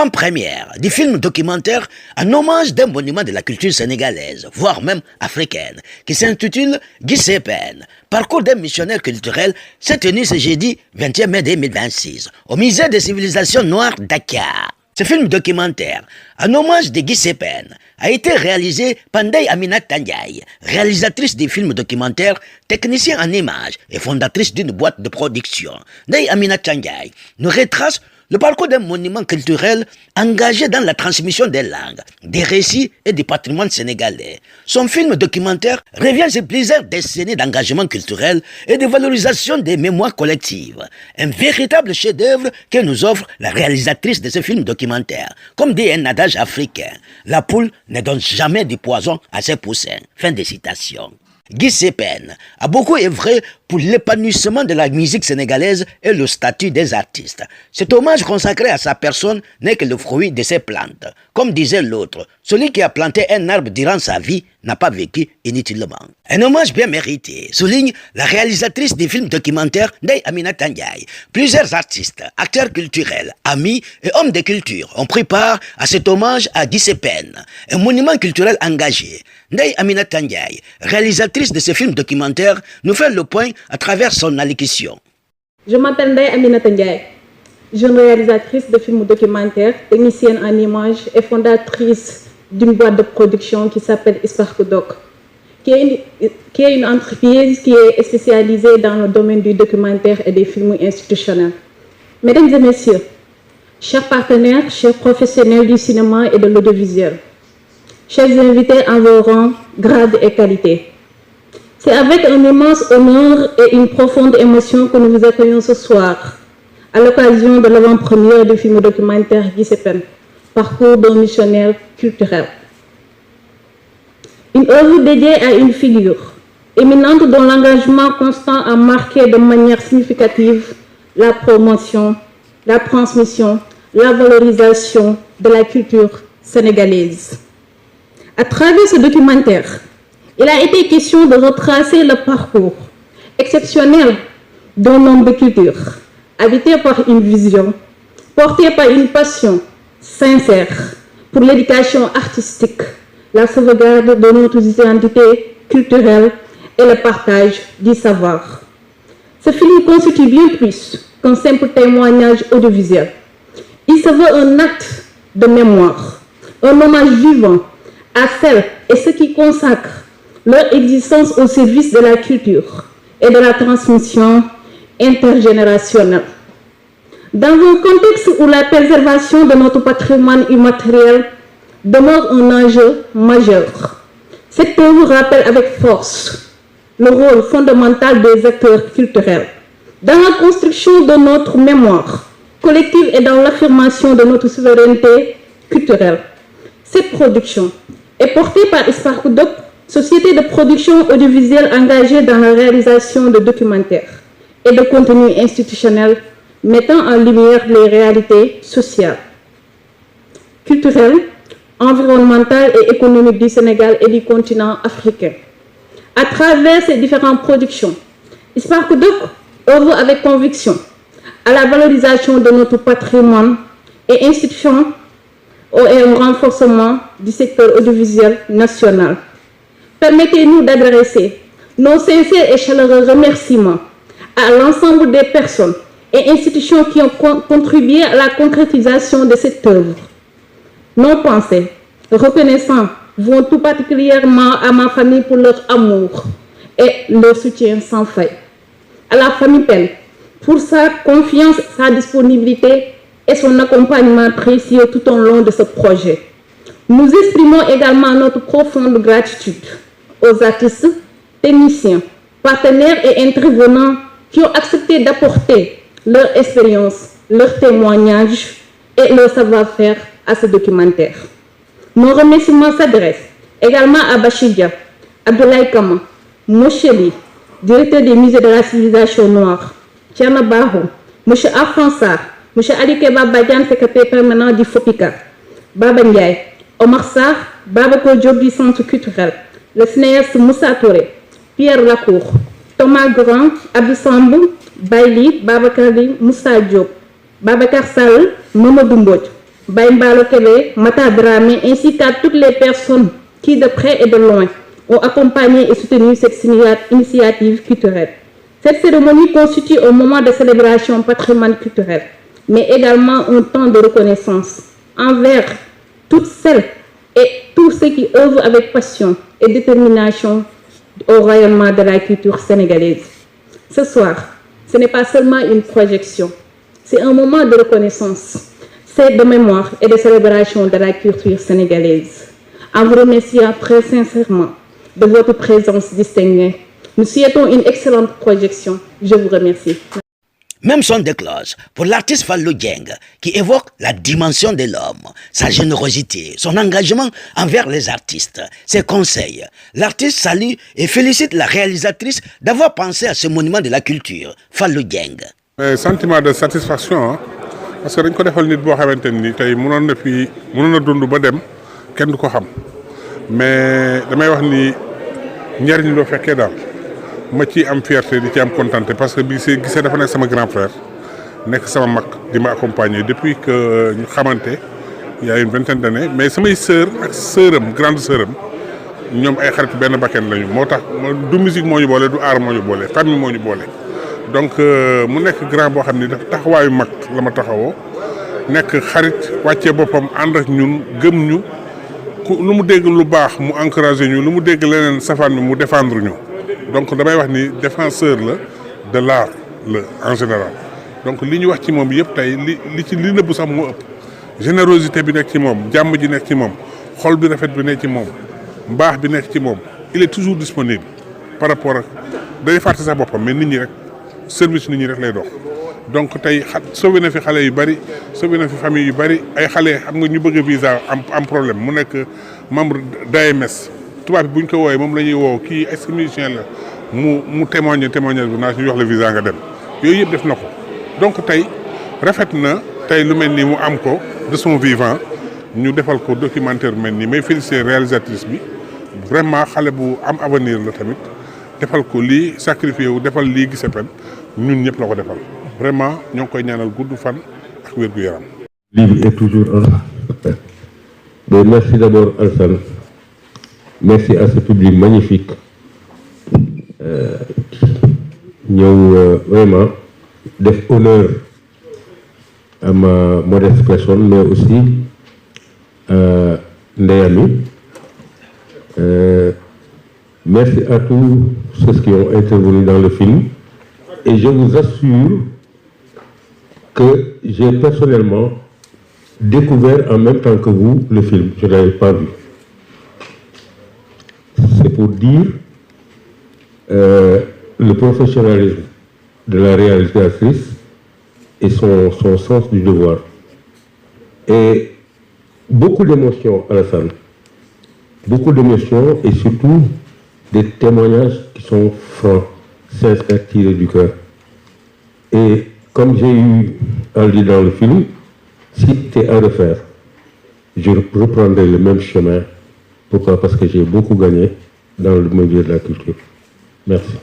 l'avant-première du film documentaire en hommage d'un monument de la culture sénégalaise, voire même africaine, qui s'intitule Guy Sepène, parcours d'un missionnaire culturel, s'est tenu ce jeudi 21 mai 2026 au Musée des civilisations noires Dakar. Ce film documentaire, en hommage de Guy Sepène, a été réalisé par Ndeye Aminata Ndiaye, réalisatrice des films documentaires, technicienne en images et fondatrice d'une boîte de production. Ndeye Aminata Ndiaye nous retrace le parcours d'un monument culturel engagé dans la transmission des langues, des récits et du patrimoine sénégalais. Son film documentaire revient sur plusieurs décennies d'engagement culturel et de valorisation des mémoires collectives. Un véritable chef-d'œuvre que nous offre la réalisatrice de ce film documentaire. Comme dit un adage africain, la poule ne donne jamais du poison à ses poussins. Fin de citation. Guy Sepène a beaucoup œuvré pour l'épanouissement de la musique sénégalaise et le statut des artistes. Cet hommage consacré à sa personne n'est que le fruit de ses plantes. Comme disait l'autre, celui qui a planté un arbre durant sa vie n'a pas vécu inutilement. Un hommage bien mérité, souligne la réalisatrice des films documentaires Ndeye Aminata Ndiaye. Plusieurs artistes, acteurs culturels, amis et hommes de culture ont pris part à cet hommage à Guy Sepène, un monument culturel engagé. Ndeye Aminata Ndiaye, réalisatrice de ce film documentaire, nous fait le point à travers son allocution. Je m'appelle Ndeye Aminata Ndiaye, jeune réalisatrice de films documentaires, technicienne en images et fondatrice d'une boîte de production qui s'appelle Spark Doc, qui est une entreprise qui est spécialisée dans le domaine du documentaire et des films institutionnels. Mesdames et messieurs, chers partenaires, chers professionnels du cinéma et de l'audiovisuel, chers invités en vos rangs, grades et qualités, c'est avec un immense honneur et une profonde émotion que nous vous accueillons ce soir à l'occasion de l'avant-première du film documentaire Guy Sepène, parcours d'un missionnaire culturel. Une œuvre dédiée à une figure éminente dont l'engagement constant a marqué de manière significative la promotion, la transmission, la valorisation de la culture sénégalaise. À travers ce documentaire, il a été question de retracer le parcours exceptionnel d'un homme de culture, habité par une vision, porté par une passion sincère pour l'éducation artistique, la sauvegarde de notre identité culturelle et le partage du savoir. Ce film constitue bien plus qu'un simple témoignage audiovisuel. Il se veut un acte de mémoire, un hommage vivant à celles et ceux qui consacrent leur existence au service de la culture et de la transmission intergénérationnelle. Dans un contexte où la préservation de notre patrimoine immatériel demeure un enjeu majeur, cette œuvre rappelle avec force le rôle fondamental des acteurs culturels dans la construction de notre mémoire collective et dans l'affirmation de notre souveraineté culturelle. Cette production est portée par Spark Doc, société de production audiovisuelle engagée dans la réalisation de documentaires et de contenus institutionnels mettant en lumière les réalités sociales, culturelles, environnementales et économiques du Sénégal et du continent africain. À travers ces différentes productions, Spark Doc œuvre avec conviction à la valorisation de notre patrimoine et institution et au renforcement du secteur audiovisuel national. Permettez-nous d'adresser nos sincères et chaleureux remerciements à l'ensemble des personnes et institutions qui ont contribué à la concrétisation de cette œuvre. Nos pensées reconnaissants vont tout particulièrement à ma famille pour leur amour et leur soutien sans faille. À la famille Pell pour sa confiance, sa disponibilité et son accompagnement précieux tout au long de ce projet. Nous exprimons également notre profonde gratitude aux artistes, techniciens, partenaires et intervenants qui ont accepté d'apporter leur expérience, leur témoignage et leur savoir-faire à ce documentaire. Nos remerciements s'adressent également à Bachidia, Abdoulaye Kama, Mocheli, directeur des musées de la civilisation noire, Tiana Barou, M. Afransar, M. Ali Keba Badian, secrétaire permanent du FOPICA, Baba Ndiaye, Omar Sarr, Baba Kodjob du Centre culturel, le cinéaste Moussa Touré, Pierre Lacour, Thomas Grand, Abdou Sambou, Baili, Babacar Li, Moussa Diop, Babacar Sall, Mamadou Mbodj, Mbalo Kébé, Mata Dramé, ainsi qu'à toutes les personnes qui, de près et de loin, ont accompagné et soutenu cette initiative culturelle. Cette cérémonie constitue un moment de célébration patrimoine culturel, mais également un temps de reconnaissance envers toutes celles et tous ceux qui œuvrent avec passion et détermination au rayonnement de la culture sénégalaise. Ce soir, ce n'est pas seulement une projection, c'est un moment de reconnaissance, c'est de mémoire et de célébration de la culture sénégalaise. En vous remerciant très sincèrement de votre présence distinguée, nous souhaitons une excellente projection. Je vous remercie. Même son de cloche pour l'artiste Fallou Dieng, qui évoque la dimension de l'homme, sa générosité, son engagement envers les artistes, ses conseils. L'artiste salue et félicite la réalisatrice d'avoir pensé à ce monument de la culture, Fallou Dieng. Sentiment de satisfaction, parce que dañ ko defal nit boo xamante ni tey mënoon na dund ba dem kenn du ko xam mais damay wax ni njariñ loo fekkee daal ma ci am fierté di ci am contenté parce que bi gisee dafa nekk sama grand frère nekk sama mag di ma accompagner depuis que ñu xamante il y a une vingtaine d'années mais samay sœur ak sœuram grande sœuram ñoom ay xarit benn bakken lañu moo tax du musique moo ñu boole du art moo ñu boole famille moo ñu boole. donc mu nekk grand boo xam ni dafa taxawaayu mag la ma taxawoo nekk xarit wàccee boppam ànd ak ñun gëm ñu lu mu dégg lu baax mu encouragé ñu lu mu dégg leneen safaan bi mu défendre ñu donc damay wax ni défenseur la de l'art la en général donc li ñu wax ci moom yëpp tey li nëbbu sax moo ëpp générosité bi nekk ci moom jàmm ji nekk ci moom xol bi rafet bi nekk ci moom mbaax bi nekk ci moom il est toujours disponible par rapport ak day fàtte sax boppam mais nit ñi rek service nit ñi rek lay dox donc tey sauvé na fi xale yu bari sauvé na fi famille yu bari ay xale xam nga ñu bëgg a visa am problème mu nekk membre d'AMS tubaab bi bu ñu ko woowee moom la ñuy woo kii est-ce que musicien la mu témoigner bu naa ñu jox la visa nga dem yooyu yëpp def na ko donc tey rafet na tey lu mel ni mu am ko de son vivant ñu defal ko documentaire mel nii may féliciter réalisatrice bi vraiment xale bu am avenir la tamit defal ko lii sacrifié wu defal lii Guissé Péne ñun ñëpp la ko defal vraiment ñoo ngi koy ñaanal gudd fan ak wér gu yaram. Livre est toujours un. Mais merci d'abord Alassane. Merci à ce public magnifique. ñëw vraiment def honneur à ma modeste personne mais aussi Ndeyami. Merci à tous ceux qui ont intervenu dans le film et je vous assure que j'ai personnellement découvert en même temps que vous le film. Je ne l'avais pas vu. C'est pour dire le professionnalisme de la réalisatrice et son sens du devoir. Et beaucoup d'émotions, Alassane. Beaucoup d'émotions et surtout des témoignages qui sont francs, sincères, tirés du cœur. Et comme j'ai eu à le dire dans le film, si c'était à refaire, je reprendrai le même chemin. Pourquoi? Parce que j'ai beaucoup gagné dans le milieu de la culture. Merci.